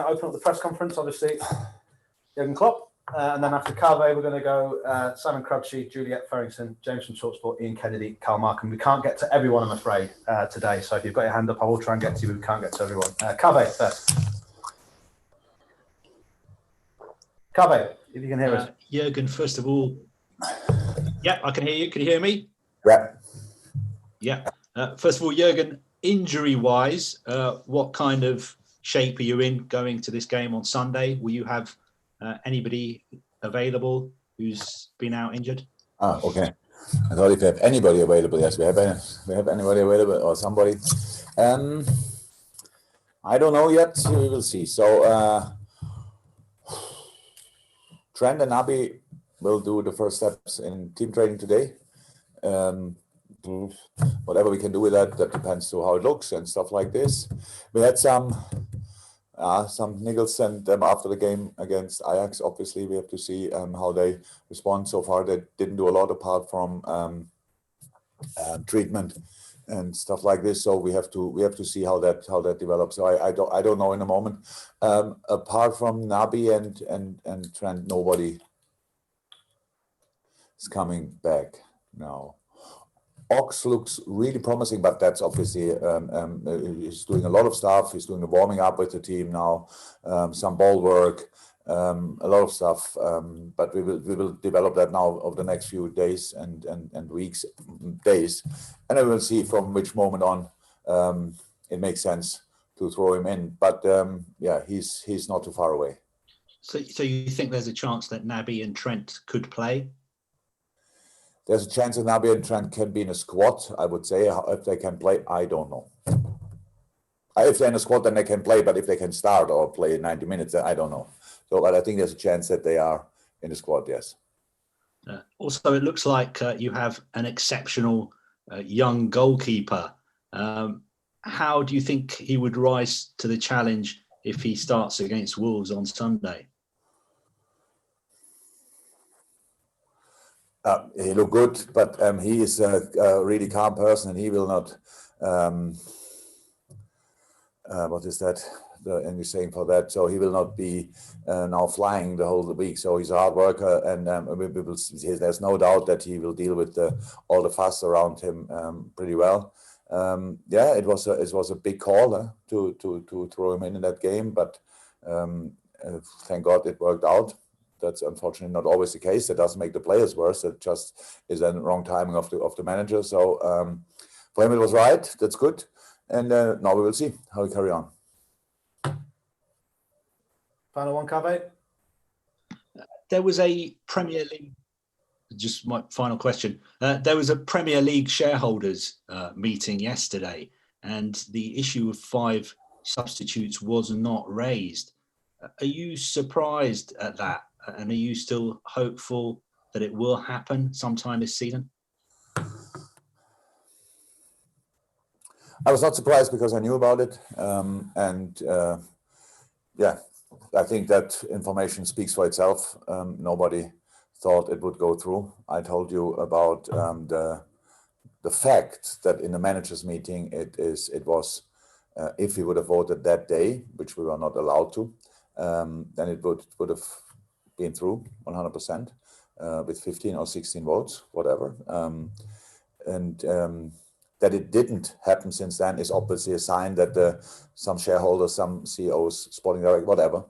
Open up the press conference, obviously, Jurgen Klopp. And then after Caoimhin, we're going to go Simon Crabtree, Juliet Ferrington, James from Talksport, Ian Kennedy, Carl Markham. We can't get to everyone, I'm afraid, today. So if you've got your hand up, I will try and get to you, but we can't get to everyone. Caoimhin first. Caoimhin, if you can hear us. Jurgen, first of all, yeah, I can hear you. Can you hear me? Yeah. Yeah. First of all, Jurgen, injury-wise, what kind of shape are you in going to this game on Sunday? Will you have anybody available who's been out injured? Okay. I thought if you have anybody available, yes, we have anybody available or somebody. I don't know yet. We will see. So Trent and Naby will do the first steps in team training today. Whatever we can do with that depends to how it looks and stuff like this. We had some niggles and after the game against Ajax. Obviously, we have to see how they respond. So far, they didn't do a lot apart from treatment and stuff like this. So we have to see how that develops. So I don't know in a moment. Apart from Naby and Trent, nobody is coming back now. Ox looks really promising, but that's obviously he's doing a lot of stuff. He's doing the warming up with the team now, some ball work, a lot of stuff. But we will develop that now over the next few days and weeks, days, and I will see from which moment on it makes sense to throw him in. But yeah, he's not too far away. So you think there's a chance that Naby and Trent could play? There's a chance that Naby and Trent can be in a squad, I would say. If they can play, I don't know. If they're in a squad, then they can play, but if they can start or play 90 minutes, I don't know. So, but I think there's a chance that they are in the squad, yes. Also, it looks like you have an exceptional young goalkeeper. How do you think he would rise to the challenge if he starts against Wolves on Sunday? He looked good, but he is a really calm person, and he will not. What is that? The English saying for that? So he will not be now flying the whole week. So he's a hard worker, and there's no doubt that he will deal with all the fuss around him pretty well. Yeah, it was a big call to throw him in that game, but thank God it worked out. That's unfortunately not always the case. That doesn't make the players worse. It just is the wrong timing of the manager. So for him it was right. That's good. And now we will see how we carry on. Final one, Caoimhin. There was a Premier League. Just my final question. There was a Premier League shareholders meeting yesterday, and the issue of 5 substitutes was not raised. Are you surprised at that? And are you still hopeful that it will happen sometime this season? I was not surprised because I knew about it. Yeah, I think that information speaks for itself. Nobody thought it would go through. I told you about the fact that in the managers' meeting, it was if we would have voted that day, which we were not allowed to, then it would have been through 100% with 15 or 16 votes, whatever. That it didn't happen since then is obviously a sign that some shareholders, some CEOs, sporting directors, whatever,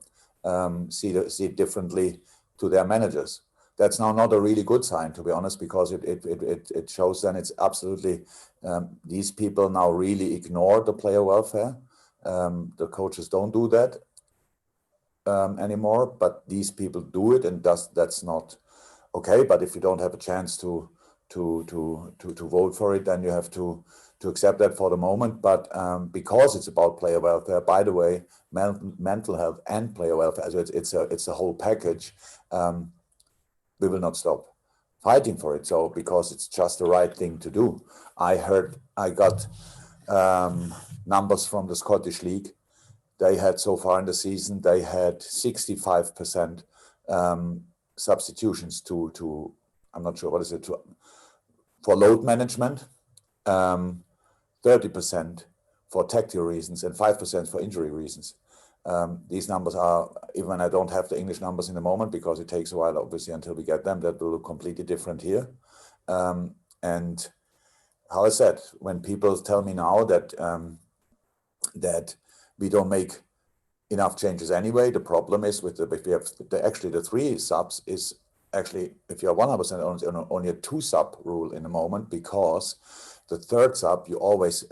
see it differently to their managers. That's now not a really good sign, to be honest, because it shows then it's absolutely these people now really ignore the player welfare. The coaches don't do that anymore, but these people do it, and that's not okay. But if you don't have a chance to vote for it, then you have to accept that for the moment. But because it's about player welfare, by the way, mental health and player welfare, so it's a whole package. We will not stop fighting for it. So because it's just the right thing to do. I got numbers from the Scottish League. They had so far in the season, they had 65% substitutions to I'm not sure what is it for load management, 30% for tactical reasons, and 5% for injury reasons. These numbers are, even when I don't have the English numbers in the moment, because it takes a while, obviously, until we get them, that will look completely different here. And how I said, when people tell me now that that we don't make enough changes anyway, the problem is with if we have actually the 3 subs is actually, if you're 100% only a 2 sub rule in the moment, because the 3rd sub you always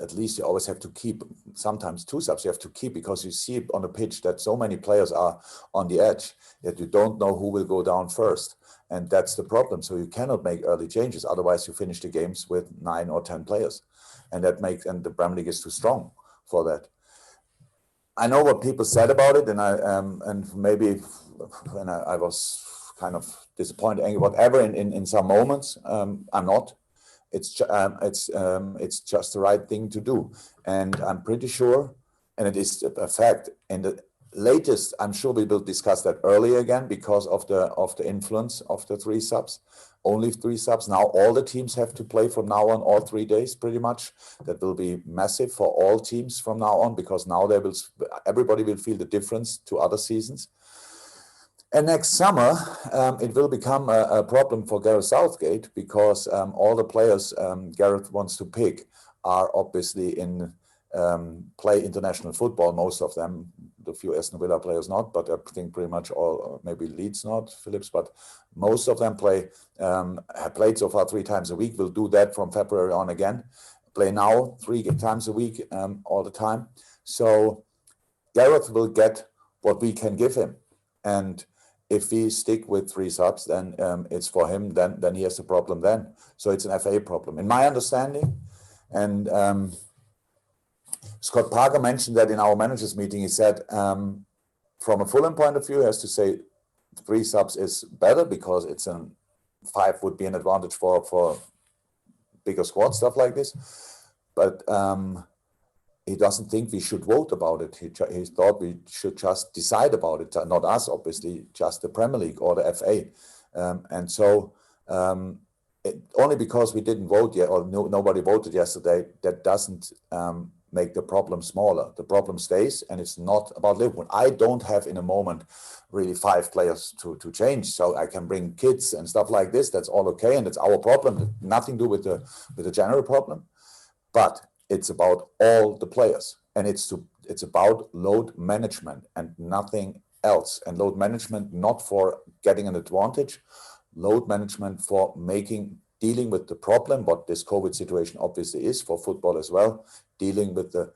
have to keep, sometimes 2 subs you have to keep, because you see on the pitch that so many players are on the edge that you don't know who will go down first. And that's the problem. So you cannot make early changes. Otherwise you finish the games with 9 or 10 players. And and the Premier League is too strong for that. I know what people said about it, and and maybe when I was kind of disappointed, angry, whatever, in some moments. I'm not. It's just the right thing to do, and I'm pretty sure, and it is a fact. In the latest, I'm sure we will discuss that earlier again because of the influence of the 3 subs. Only 3 subs. Now all the teams have to play from now on all 3 days, pretty much. That will be massive for all teams from now on, because now everybody will feel the difference to other seasons. And next summer, it will become a problem for Gareth Southgate, because all the players Gareth wants to pick are obviously play international football, most of them. The few Aston Villa players not, but I think pretty much all, maybe Leeds not, Phillips, but most of them have played so far 3 times a week, will do that from February on again, play now 3 times a week all the time. So Gareth will get what we can give him. And if we stick with 3 subs, then it's for him, then he has a problem then. So it's an FA problem, in my understanding. And Scott Parker mentioned that in our managers meeting. He said, from a Fulham point of view, he has to say 3 subs is better, because 5 would be an advantage for bigger squad, stuff like this. But he doesn't think we should vote about it. He thought we should just decide about it, not us, obviously, just the Premier League or the FA. And so only because we didn't vote yet, or nobody voted yesterday, that doesn't make the problem smaller. The problem stays, and it's not about Liverpool. I don't have in a moment really 5 players to change, so I can bring kids and stuff like this. That's all okay, and it's our problem. Nothing to do with the general problem, but it's about all the players, and it's about load management and nothing else. And load management not for getting an advantage, load management for dealing with the problem, what this COVID situation obviously is for football as well, dealing with the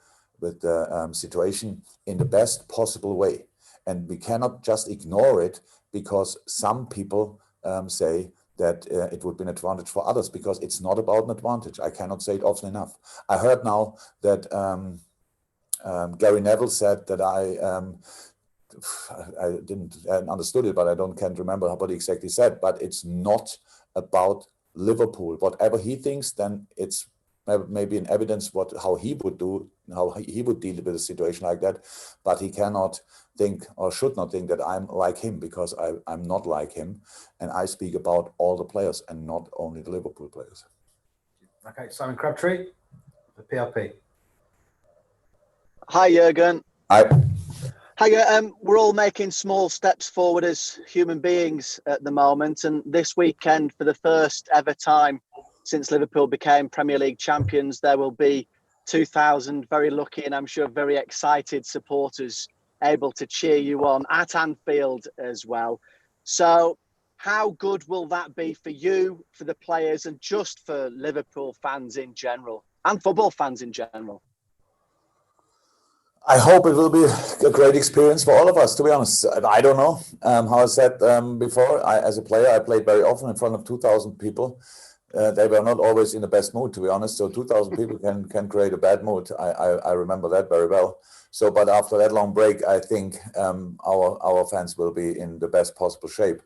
situation in the best possible way. And we cannot just ignore it because some people say that it would be an advantage for others, because it's not about an advantage. I cannot say it often enough. I heard now that Gary Neville said that I didn't understood it, but can't remember what he exactly said. But it's not about Liverpool. Whatever he thinks, then it's maybe an evidence how he would deal with a situation like that. But he cannot think, or should not think, that I'm like him, because I'm not like him, and I speak about all the players and not only the Liverpool players. Okay, Simon Crabtree, the PRP. Hi, Jurgen. Hi. We're all making small steps forward as human beings at the moment, and this weekend, for the first ever time since Liverpool became Premier League champions, there will be 2,000 very lucky and I'm sure very excited supporters able to cheer you on at Anfield as well. So how good will that be for you, for the players, and just for Liverpool fans in general, and football fans in general? I hope it will be a great experience for all of us, to be honest. I don't know. How I said before, as a player, I played very often in front of 2,000 people. They were not always in the best mood, to be honest. So 2,000 people can create a bad mood. I remember that very well. So, but after that long break, I think our fans will be in the best possible shape.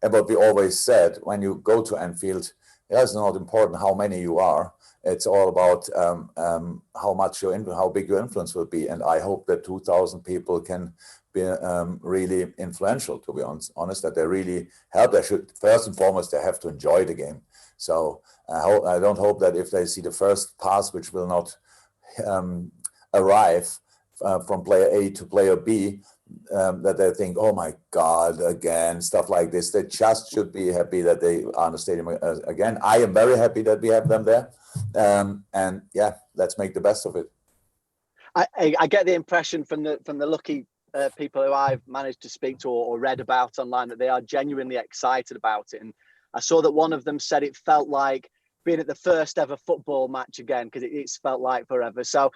And what we always said, when you go to Anfield, it's not important how many you are. It's all about how big your influence will be. And I hope that 2,000 people can be really influential, to be honest, that they really help. They should, first and foremost, they have to enjoy the game. So I don't hope that if they see the first pass, which will not arrive from player A to player B, that they think, oh my God, again, stuff like this. They just should be happy that they are in the stadium again. I am very happy that we have them there. And yeah, let's make the best of it. I get the impression from the lucky people who I've managed to speak to or read about online that they are genuinely excited about it. And I saw that one of them said it felt like being at the first ever football match again, because it's felt like forever. So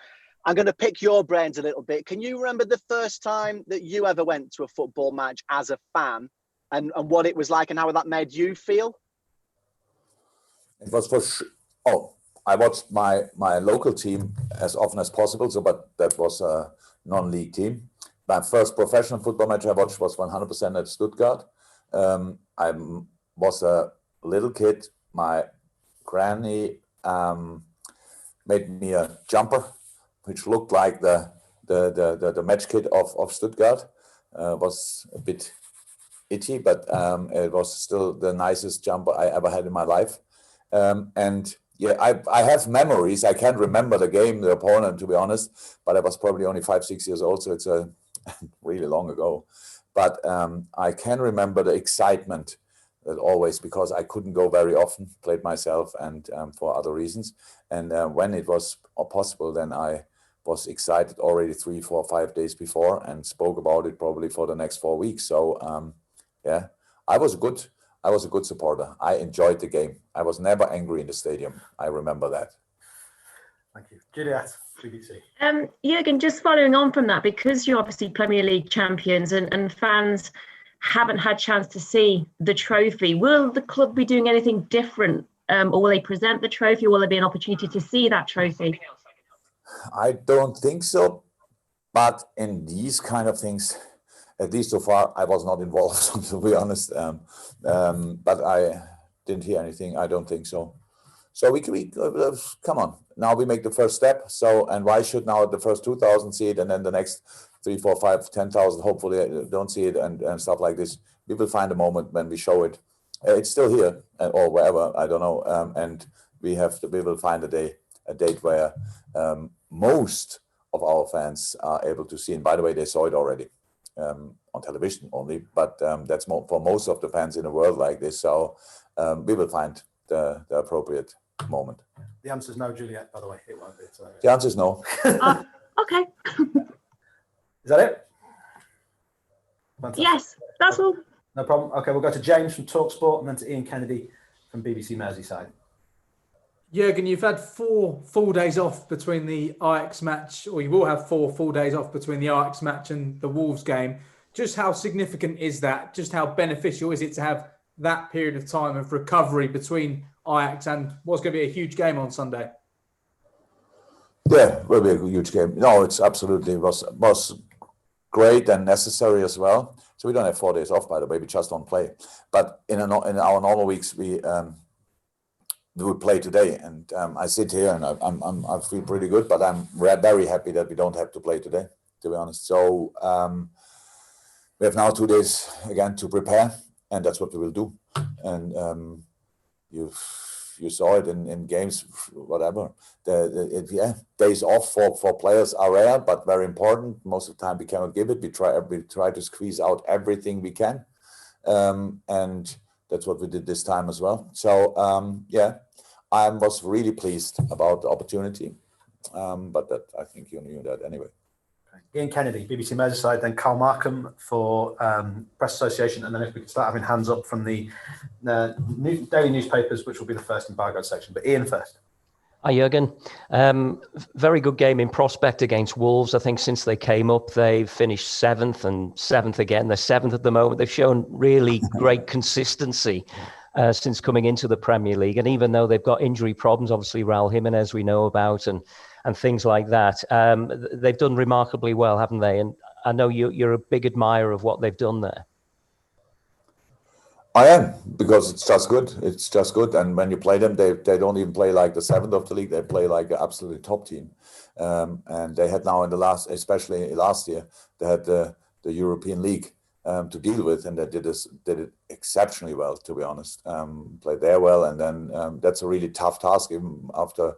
I'm going to pick your brains a little bit. Can you remember the first time that you ever went to a football match as a fan, and what it was like and how that made you feel? It was for I watched my local team as often as possible, but that was a non-league team. My first professional football match I watched was 100% at Stuttgart. I was a little kid. My granny made me a jumper, which looked like the match kit of Stuttgart. Was a bit itchy, but it was still the nicest jumper I ever had in my life. And yeah, I have memories. I can't remember the game, the opponent, to be honest, but I was probably only 5-6 years old, so it's really long ago. But I can remember the excitement that always, because I couldn't go very often, played myself and for other reasons. And when it was possible, then I was excited already 3, 4, 5 days before and spoke about it probably for the next 4 weeks. So yeah, I was a good supporter. I enjoyed the game. I was never angry in the stadium. I remember that. Thank you. Juliet, BBC. Jurgen, just following on from that, because you're obviously Premier League champions and fans haven't had chance to see the trophy, will the club be doing anything different, or will they present the trophy, or will there be an opportunity to see that trophy? I don't think so, but in these kind of things, at least so far, I was not involved, to be honest. But I didn't hear anything. I don't think so. So we come on. Now we make the first step. So, and why should now the first 2,000 see it, and then the next 3, 4, 5, 10,000 hopefully don't see it, and stuff like this. We will find a moment when we show it. It's still here or wherever, I don't know. And we will find a date where most of our fans are able to see. And by the way, they saw it already on television only, but that's more for most of the fans in the world like this. So we will find the appropriate moment. The answer is no, Juliet, by the way. It won't be. So. The answer is no. Okay. Is that it? Fantastic. Yes, that's all. No problem. Okay, we'll go to James from TalkSport and then to Ian Kennedy from BBC Merseyside. Jurgen, you've had 4 full days off between the Ajax match, or you will have 4 full days off between the Ajax match and the Wolves game. Just how significant is that? Just how beneficial is it to have that period of time of recovery between Ajax and what's going to be a huge game on Sunday? Yeah, it will be a huge game. No, it's absolutely was great and necessary as well. So we don't have 4 days off, by the way. We just don't play. But in our normal weeks, we would play today. And I sit here and I feel pretty good. But I'm very happy that we don't have to play today, to be honest. So we have now 2 days again to prepare, and that's what we will do. And you saw it in games, whatever. Days off for players are rare, but very important. Most of the time we cannot give it. We try to squeeze out everything we can, and that's what we did this time as well. So yeah, I was really pleased about the opportunity, but that I think you knew that anyway. Ian Kennedy, BBC Merseyside, then Carl Markham for Press Association, and then if we could start having hands up from the daily newspapers, which will be the first embargoed section. But Ian first. Hi, Jurgen. Very good game in prospect against Wolves. I think since they came up, they've finished 7th and 7th again. They're 7th at the moment. They've shown really great consistency since coming into the Premier League. And even though they've got injury problems, obviously Raul Jimenez we know about, and things like that, they've done remarkably well, haven't they? And I know you're a big admirer of what they've done there. I am, because it's just good. It's just good. And when you play them, they don't even play like the 7th of the league. They play like an absolutely top team. And they had now especially last year, they had the European League to deal with, and they did it exceptionally well, to be honest. Played there well, and then that's a really tough task, even after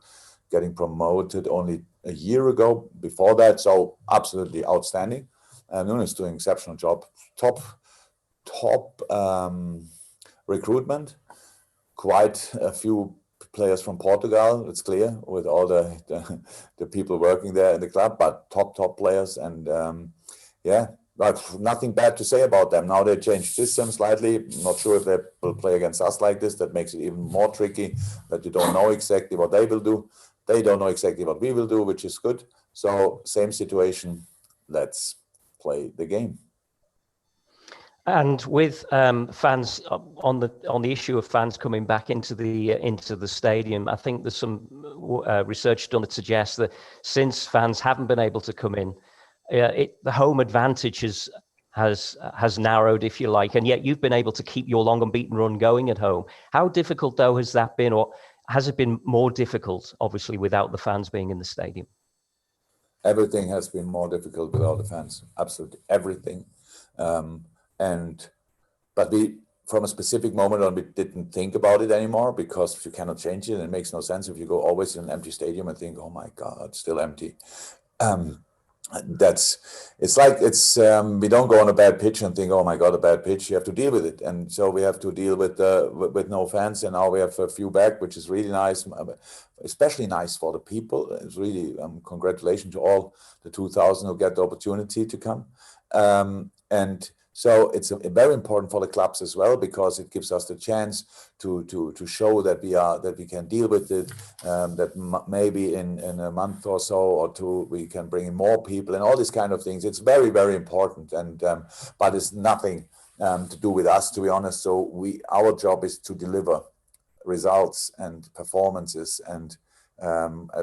getting promoted only a year ago before that. So absolutely outstanding. Nuno is doing an exceptional job. Top recruitment. Quite a few players from Portugal, it's clear, with all the people working there in the club, but top players. And like nothing bad to say about them. Now they changed system slightly. Not sure if they will play against us like this. That makes it even more tricky, that you don't know exactly what they will do. They don't know exactly what we will do, which is good. So same situation. Let's play the game. And with fans on the issue of fans coming back into the stadium, I think there's some research done that suggests that since fans haven't been able to come in, the home advantage has narrowed, if you like, and yet you've been able to keep your long unbeaten run going at home. How difficult, though, has that been, or has it been more difficult, obviously, without the fans being in the stadium? Everything has been more difficult without the fans. Absolutely everything. But we, from a specific moment on, we didn't think about it anymore, because you cannot change it. And it makes no sense if you go always in an empty stadium and think, oh my God, it's still empty. It's like we don't go on a bad pitch and think, oh my God, a bad pitch. You have to deal with it. And so we have to deal with no fans. And now we have a few back, which is really nice, especially nice for the people. It's really congratulations to all the 2,000 who get the opportunity to come. And so it's very important for the clubs as well, because it gives us the chance to show that we can deal with it. That maybe in a month or so or two we can bring in more people and all these kind of things. It's very, very important, and but it's nothing to do with us, to be honest. So our job is to deliver results and performances, and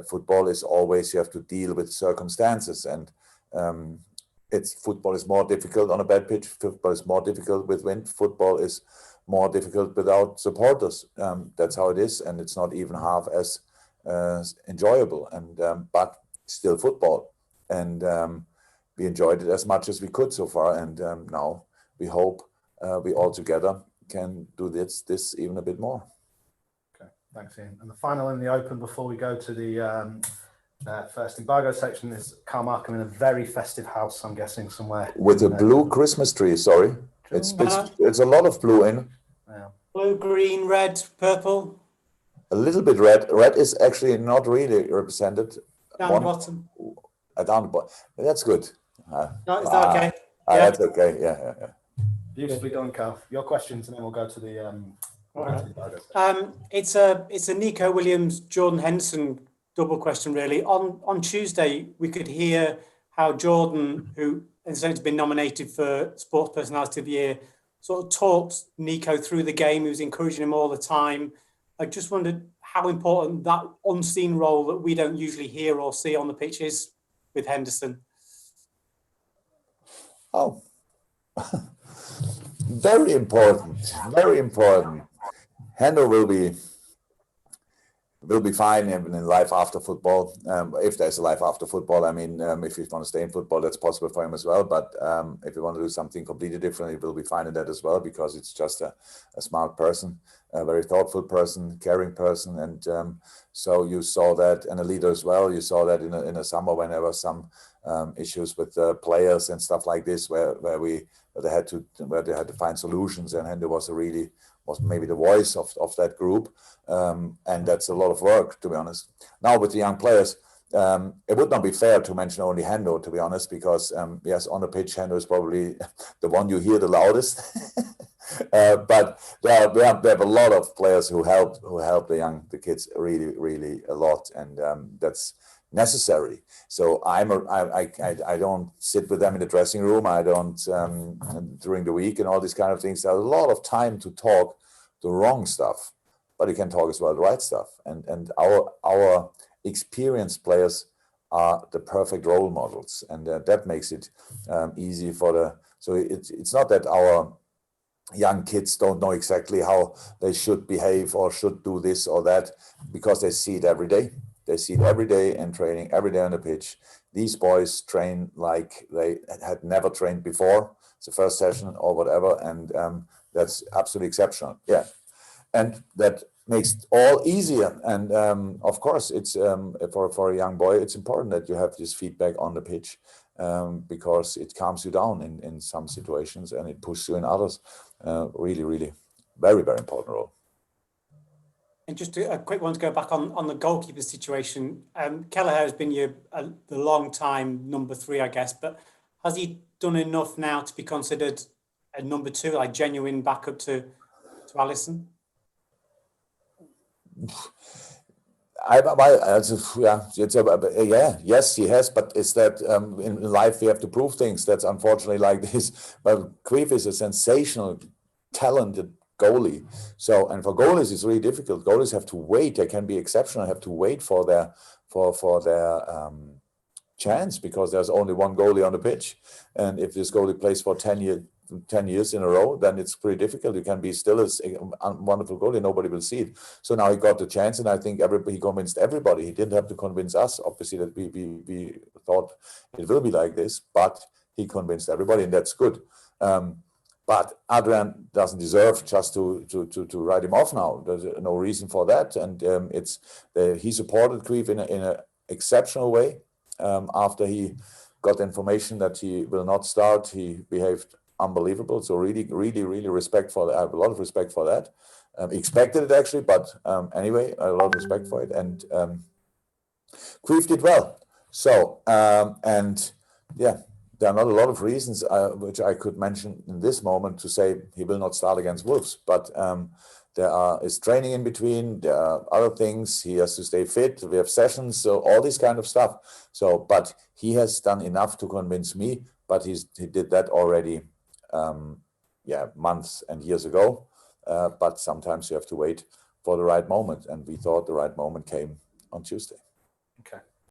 football is always, you have to deal with circumstances, and football is more difficult on a bad pitch. Football is more difficult with wind. Football is more difficult without supporters. That's how it is, and it's not even half as enjoyable. And but still football, and we enjoyed it as much as we could so far. And now we hope we all together can do this even a bit more. Okay, thanks, Ian. And the final in the open before we go to the first embargo section is Caoimhin in a very festive house, I'm guessing, somewhere. With a blue Christmas tree, sorry. It's a lot of blue in. Yeah. Blue, green, red, purple. A little bit red. Red is actually not really represented. Down the bottom. Down the bottom. That's good. Is that okay? Yeah. That's okay. Yeah. Beautifully done, Cal. Your questions, and then we'll go to the It's a Nico Williams, Jordan Henderson double question, really. On Tuesday, we could hear how Jordan, who has been nominated for Sports Personality of the Year, sort of talked Nico through the game. He was encouraging him all the time. I just wondered how important that unseen role that we don't usually hear or see on the pitch is with Henderson. Oh, very important. Very important. Hendo will be fine even in life after football. If there's a life after football, I mean, if you want to stay in football, that's possible for him as well. But if you want to do something completely different, he will be fine in that as well, because it's just a smart person, a very thoughtful person, caring person. And so you saw that, and a leader as well. You saw that in a summer when there were some issues with players and stuff like this, where they had to find solutions, and Hendo was maybe the voice of that group, and that's a lot of work, to be honest. Now with the young players, it would not be fair to mention only Hendo, to be honest, because yes, on the pitch, Hendo is probably the one you hear the loudest. But we have a lot of players who help the kids really a lot, and that's necessary. So I don't sit with them in the dressing room. I don't during the week and all these kind of things. There's a lot of time to talk the wrong stuff, but you can talk as well the right stuff. And our experienced players are the perfect role models, and that makes it easy so it's not that our young kids don't know exactly how they should behave or should do this or that, because they see it every day. They see it every day in training, every day on the pitch. These boys train like they had never trained before. It's the first session or whatever, and that's absolutely exceptional. Yeah, and that makes it all easier. And of course, it's for a young boy, it's important that you have this feedback on the pitch, because it calms you down in some situations and it pushes you in others. Really, really very, very important role. And just a quick one to go back on the goalkeeper situation. Kelleher has been the long time number 3, I guess, but has he done enough now to be considered a number 2, like genuine backup to Alisson? Yes, he has, but it's that in life we have to prove things. That's unfortunately like this. But Cruyff is a sensational, talented goalie. So, and for goalies it's really difficult. Goalies have to wait. They can be exceptional. Have to wait for their chance, because there's only one goalie on the pitch, and if this goalie plays for 10 years in a row, then it's pretty difficult. You can be still a wonderful goalie, nobody will see it. So now he got the chance, and I think he convinced everybody. He didn't have to convince us, obviously, that we thought it will be like this, but he convinced everybody, and that's good. But Adrian doesn't deserve just to write him off now. There's no reason for that, and he supported Cruyff in an exceptional way. After he got information that he will not start, he behaved unbelievable. So really, really, really respect for that. I have a lot of respect for that. Expected it actually, but anyway, a lot of respect for it. And Cruyff did well. So, and yeah, there are not a lot of reasons which I could mention in this moment to say he will not start against Wolves, but there is training in between, there are other things, he has to stay fit, we have sessions, so all this kind of stuff. So, but he has done enough to convince me, but he did that already, months and years ago. But sometimes you have to wait for the right moment, and we thought the right moment came on Tuesday.